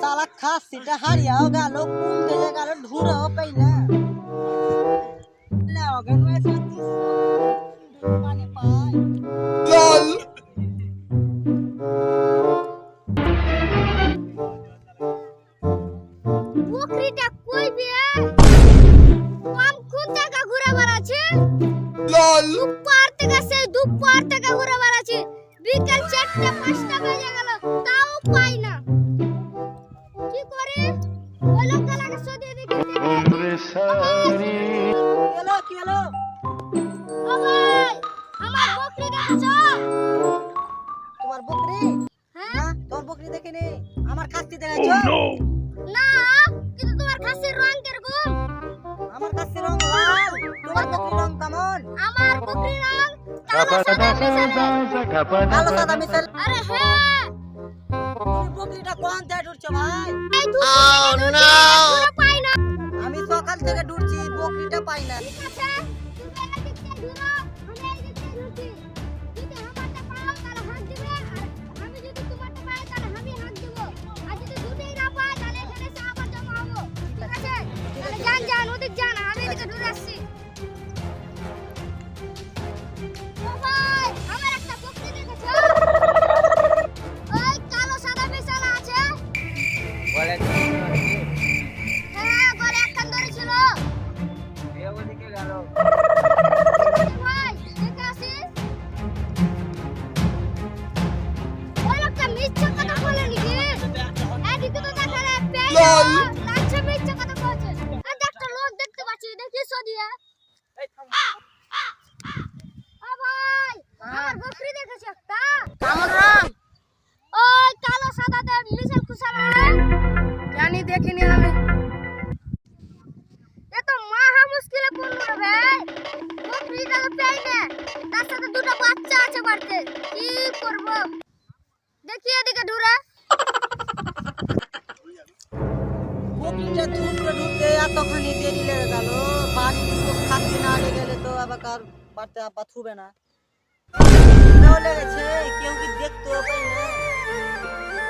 साला खासीটা হারিয়েও গেল, কোন দিকে গেল ঢুরেও পাই না। না অগেন ওই সাথী মানে পাই লল। বকরিটা কই বে? আম কোন জায়গা ঘুরে বেড়াচ্ছে লল। দুপুর থেকে ঘুরে বেড়াচ্ছে, বিকেল 4টা 5টা বেজে গেল, তাও পাই না। কি করে ওই লোকটাকে সদিয়ে দেখি। কি হলো? ও ভাই, আমার বকরি দেখছো? তোমার বকরি? হ্যাঁ, তোর বকরি দেখিনি, আমার খাসি দেখাচ্ছো? না, কিন্তু তোমার খাসির রং কিরকম? আমার খাসির রং লাল, তোমার বকরির রং কেমন? আমার বকরির রং কালো সাদা মিশালে। কালো সাদা মিশাল। আরে হ্যাঁ, তুমি বকরিটা কোন থেকে ঢুকছো ভাই? এই দুটো পাই না। আমি সকাল থেকে ঢুকছি, বকরিটা পাই না। ঠিক আছে, তুমি এই দিক থেকে ঘুরো, আমি এই দিক থেকে ঘুরছি। যদি আমারটা পাও তাহলে হাত দিবে, আর আমি যদি তোমারটা পাই তাহলে আমি হাত দিব। আর যদি দুটোই না পাই তাহলে এখানে এসে আবার জমা হবো। ঠিক আছে? তাহলে যান ওদিক যান, আমি এদিকে দূরে আসছি। ও ভাই, আমার একটা বকরি দেখেছো? ওই কালো সাদা মিশালা আছে। বলে হ্যাঁ, গলে একখান ধরেছিল। বিয়ে ওদিকে গেল। ভাই, দেখে আসিস। ওই লোকটা মিথ্যা কথা বলে নাকি? এদিকে তো দেখা রে, পেলো, লাঞ্চে মিথ্যা কথা বলছে। আর একটা লোক দেখতে পাচ্ছি, দেখিস ওদিকে। ও ভাই, আমার বকরি দেখেছি একটা। কেমন রং? ওই কালো সাদাতে মিশাল খুশালা। জানি দেখিনি আমি। এ তো মহা মুশকিলে পড়লো রে ভাই। বকরিটা তো পেই না, তার সাথে দুটো বাচ্চা আছে বাড়িতে। কি করব? দেখি এদিকে ঢুরে। বকরিটা ঢুকতে এতখানি দেরি লেগে গেল। বাড়ির লোক খাসি না আগে গেলে তো আবার কার বাড়তে আব্বা থুবে না। দেরিও লেগেছে, কেউ কি দেখতেও পাই না।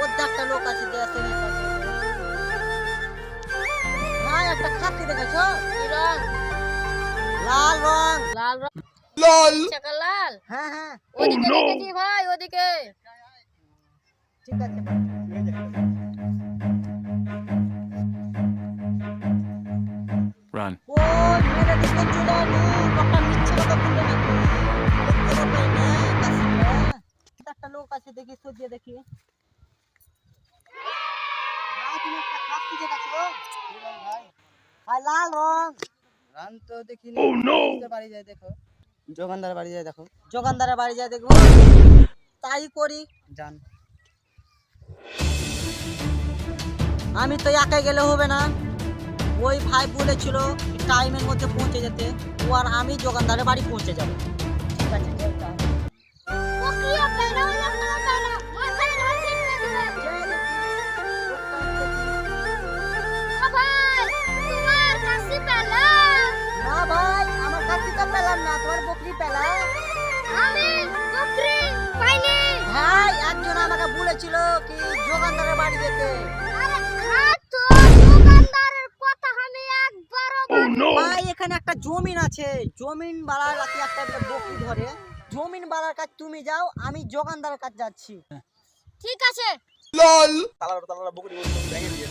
ওর একটা লোক আছে দেশে ভাই, একটা খাসি দেখেছো? কি রং? লাল রং। লাল রং। লাল। চাকা লাল। হ্যাঁ হ্যাঁ, ওদিকে দেখেছি ভাই, ওদিকে। ঠিক আছে। Run. ও মেরে দিকে চলে আলো, লোকটা মিথ্যে কথা বলবে নাকি? দেখতে পাই না খাসিটা। একটা লোক আছে, দেখি সজিয়ে দেখি। ভাই, তুমি একটা খাসি দেখেছো? ভাই ভাই, লাল রং। রান তো দেখিনি। বাড়ি যায় দেখো, যোগানদার বাড়ি যায় দেখো। যোগানদারের বাড়ি যায় দেখো, তাই করি। জান, আমি তো একাই গেলে হবে না। ওই ভাই বলেছিল টাইমের মধ্যে পৌঁছে যেতে, ও আর আমি যোগানদারের বাড়ি পৌঁছে যাবো। ঠিক আছে, চল। বকরিও পেই না, ওই লোকটাও পেই না। মাথায় ধরছে দিবে। ও ভাই, তোমার কাশি পেলা? না ভাই, আমার কাছিটা পেলাম না, তোমার বকরি পেলাম। আমি বকরি পাইনি। ভাই, একজন আমাকে বলেছিল কি যোগানদারের বাড়ি যেতে। আরে হ্যাঁ, তো দোকানদারের কথা আমি একবারও মানি। ভাই, এখানে একটা জমিন আছে, জমিন বাড়ার কাছে একটা বকরি ধরে। জমিন বাড়ার কাছে তুমি যাও, আমি যোগানদারের কাছে যাচ্ছি। ঠিক আছে। লল। তালা বকরি ভেঙে দিয়ে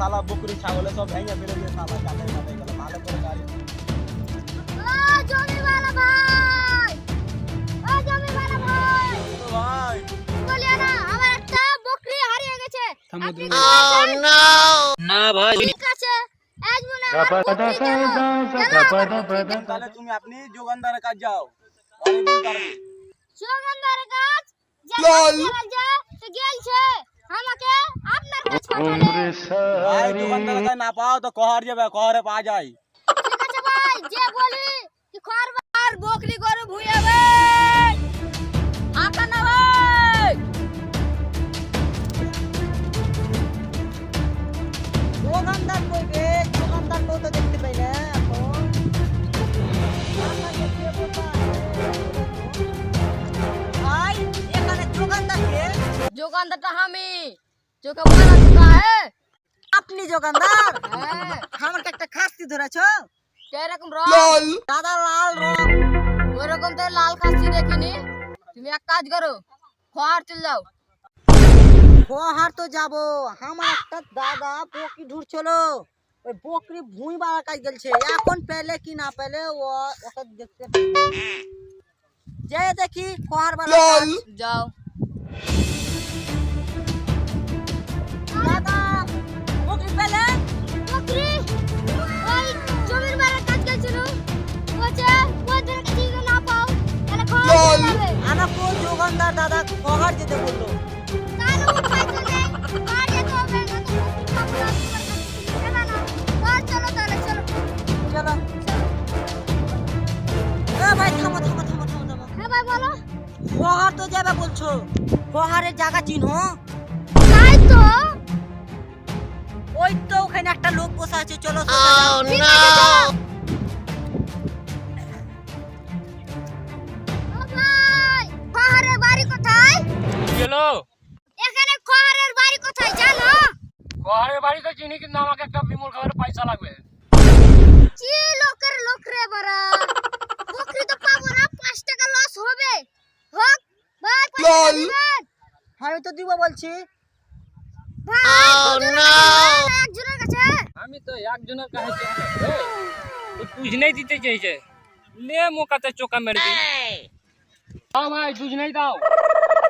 তালা বকরি ছাগলে সব ভেঙে ফেলে দিয়ে তালা কাটে কাটে গেল ভালো করে গাড়ি। ও জমিওয়ালা ভাই, ও জমিওয়ালা ভাই, ভাই বলিও না, আমার একটা বকরি হারিয়ে গেছে। আপনি কি না ভাই, ঠিক আছে, আজ মনে হয় আমার বকরি গেল। তাহলে তুমি আপনি যোগানদারের কাছে যাও, আমি বলতে পারবো। যোগানদারের কাজ যা তো গেলছে, আমাকে আপনার কাছে পাঠালে। ভাই যোগানদারের কাছে না পাও তো কহার যাবে, কহারে পাওয়া যায়। ঠিক আছে ভাই, যে বলি কি খরবার বকরি গরু ভুয়াবে আকা না ভাই। যোগানদার কইবে, যোগানদার তো দেখতে পাই না এখন। দোকানদারটা আমি চোখে বলা চোখা হে আপনি দোকানদার? হ্যাঁ আমাকে একটা খাসি ধরেছো? এরকম রং দাদা লাল রং। ওরকম তো লাল খাসি দেখিনি। তুমি এক কাজ করো, খোয়ার চলে যাও। বহার তো যাবো, আমার একটা দাদা বকরি ঢুকছিল, ওই বকরি ভুঁই বাড়া কাজ গেলছে, এখন পেলে কি না পেলে ওকে দেখতে যে দেখি খোয়ার বেলা কাজ। যাও। দাদা বকরি পেলে? বকরি ওই জমির বারে কাজ গেছিল, বলছে ওদের কাছে যদি না পাও তাহলে খাওয়া যাবে। আমাকে দোকানদার দাদা খোয়ার যেতে বললো। তাহলে উপায় তো নেই, আর যেতে হবে না তো বকরি খাবো না, চলো তাহলে চলো। চলো এ ভাই থামো থামো থামো থামো থামো। হ্যাঁ ভাই বলো। খোয়ার তো যাবে বলছো, খোয়ারের জায়গা চিনো? তাই তো। ওই তো ওখানে একটা লোক বসে আছে, চলো ঠিক আছে চলো। ও ভাই, খোহারের বাড়ি কোথায়? গেলো এখানে খোহারের বাড়ি কোথায় জানো? ঘরের বাড়িতে চিনি, কিন্তু আমাকে একটা বিমল খাবারের পয়সা লাগবে। কি লোকের লোক রে বাড়া, বকরি তো পাবো না, 5 টাকা লস হবে। হোক ভাই 5 টাকা দিবেন? আমি তো দিব বলছি। ভাই একজনের কাছে। আমি তো একজনের কাছে চাই, তো দুজনেই দিতে চাইছে, লে মোকাতে চোকা মেরে দি। দাও ভাই, দুজনেই দাও।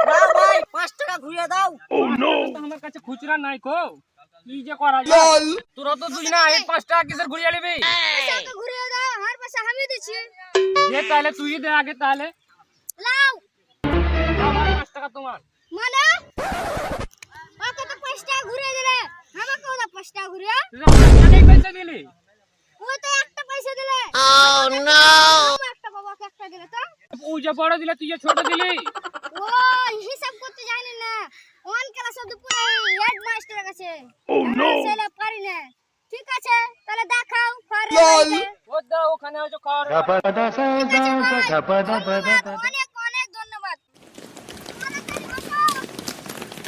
না ভাই 5 টাকা ঘুরিয়ে দাও। তো আমার কাছে খুচরা নাই কো, কি যে করা যায়। তোরা তো দুজনে এই 5 টাকা কিসের ঘুরিয়ে নিবি? পয়সা তো ঘুরিয়ে দাও, আর পয়সা আমি দিচ্ছি। দে তাহলে, তুই দে আগে তাহলে। লাও দাও ভাই, 5 টাকা তোমার। মানে ওকে তো 5 টাকা ঘুরিয়ে দিলে, আমাকেও না 5 টাকা ঘুরিয়ে। তুই তো 5 টাকাই পয়সা দিলি। ওই তো একটা পয়সা দিলে। একটা বাবাকে একটা দিলে তো। ও যে বড় দিলে, তুই যে ছোট দিলি। ও হিসাব করতে জানি না, অন ক্লাস অব্দি পুরো হেড মাস্টারের কাছে। ছেলে পারি না। ঠিক আছে তাহলে দেখাও পরে বাড়িতে। ও দাও, ওখানে হয়তো খাওয়ার অনেক অনেক ধন্যবাদ।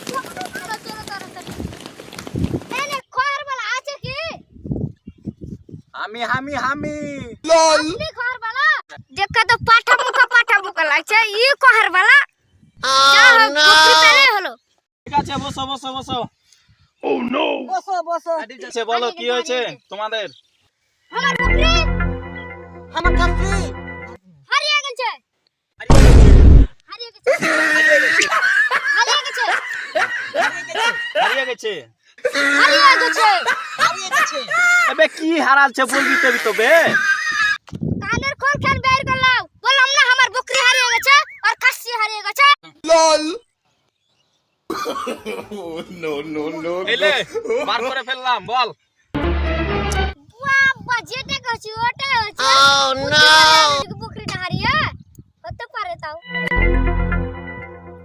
চলো, চলো, তাড়াতাড়ি। এনে খোয়ার বেলা আছে কি? আমি আপনি খোয়ার বেলা? দেখা তো পাঠা মুখা লাগছে, ই খোয়ার বেলা। যা হোক, বকরি পেলে হলো। ঠিক আছে, বসো বসো বসো। বসো বসো। ঠিক আছে, বলো কি হয়েছে তোমাদের? আমার বকরি আমার খাসি হারিয়ে গেছে। হারিয়ে গেছে। হারিয়ে গেছে। হারিয়ে গেছে। হারিয়ে গেছে। হারিয়ে গেছে। এবে কি হারালছে বলবি তো বে। কানের খোল খান বের করলাম, বললাম না আমার বকরি হারিয়ে গেছে আর খাসি হারিয়ে গেছে। এলে বার করে ফেললাম, বল। বাবা যেটা কইছি ওটা হচ্ছে। বকরিটা হারিয়ে হতে পারে তাও।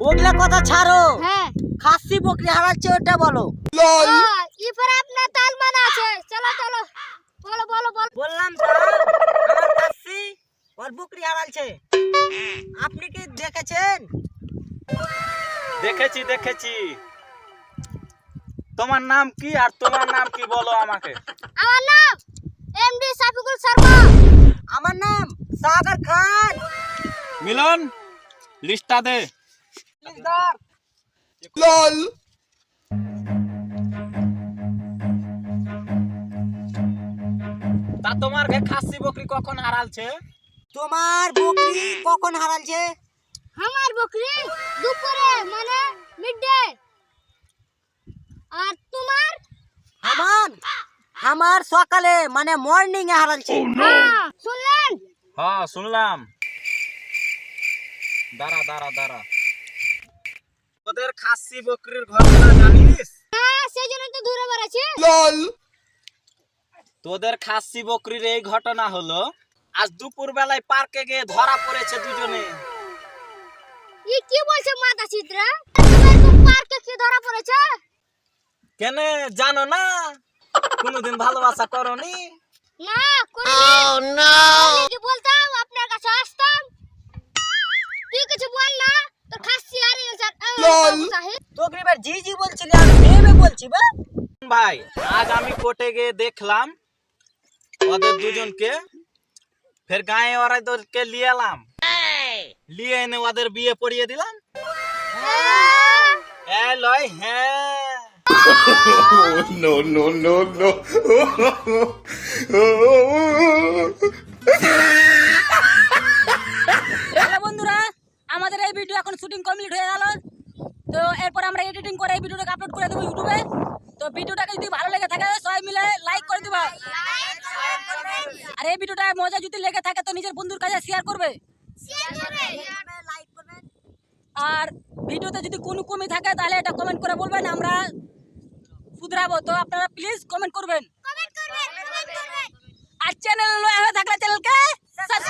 ওগুলা কথা ছাড়ো, হ্যাঁ খাসি বকরি হারাচ্ছে ওটা বলো। ইফারে আপনার তাল মানা আছে। চলো চলো, বলো বলো বলো। বললাম তো আমার খাসি ওর বকরি হারাচ্ছে, আপনি কি দেখেছেন? দেখেছি দেখেছি। তোমার নাম কি আর তোমার নাম কি বলো আমাকে। আমার নাম এমডি সাফিকুল শর্মা। আমার নাম সাগর খান। মিলন, লিস্টটা দে। তা তোমার ঘরে খাসি বকরি কখন হারালছে? তোমার বকরি কখন হারাচ্ছে? আমার বকরি দুপুরে মানে মিডডে। আর তোমার? আমার সকালে মানে মর্নিং এ হারাচ্ছে। হ্যাঁ শুনলেন? হ্যাঁ শুনলাম। দাঁড়া দাঁড়া দাঁড়া, ওদের খাসি বকরির ঘটনা জানিস? হ্যাঁ সেই জন্য তো দূরে বেড়াচ্ছি। তোদের খাসি বকরির এই ঘটনা হলো আজ দুপুর বেলায় পার্কে গিয়ে ধরা পড়েছে দুজনে। ই কি বলছে মাথা চিত্রা? তোমার তো পার্কে কি ধরা পড়েছে? কেন জানো না? কোনদিন ভালোবাসা করনি? না করিনি। আপনি কি বলতাম আপনার কাছে আসতাম? তুই কিছু বল না, তোর খাসি হারিয়ে গেছে। তোকে জি জি বলছিলি আর ভেবে বলছি বা ভাই আজ আমি কোর্টে গিয়ে দেখলাম ওদের দুজনকে, ফের গায়ে ওরাদেরকে নিয়ে এলাম, নিয়ে এনে ওদের বিয়ে পড়িয়ে দিলাম। হ্যাঁ লয় হ্যাঁ। No, no, no, no. Hello বন্ধুরা, আমাদের এই ভিডিও এখন শুটিং কমপ্লিট হয়ে গেল। তো এরপর আমরা এডিটিং করে এই ভিডিওটাকে আপলোড করে দেবো ইউটিউবে। তো ভিডিওটাকে যদি ভালো লেগে থাকে সবাই মিলে লাইক করে দিবা। আর এই ভিডিওটা মজা যদি লেগে থাকে তো নিজের বন্ধুর কাছে শেয়ার করবে। আর ভিডিওতে যদি কোনো কমি থাকে তাহলে এটা কমেন্ট করে বলবেন, আমরা শুধরাবো। তো আপনারা প্লিজ কমেন্ট করবেন। আর চ্যানেল নয়া হয়ে থাকলে চ্যানেলকে সাবস্ক্রাইব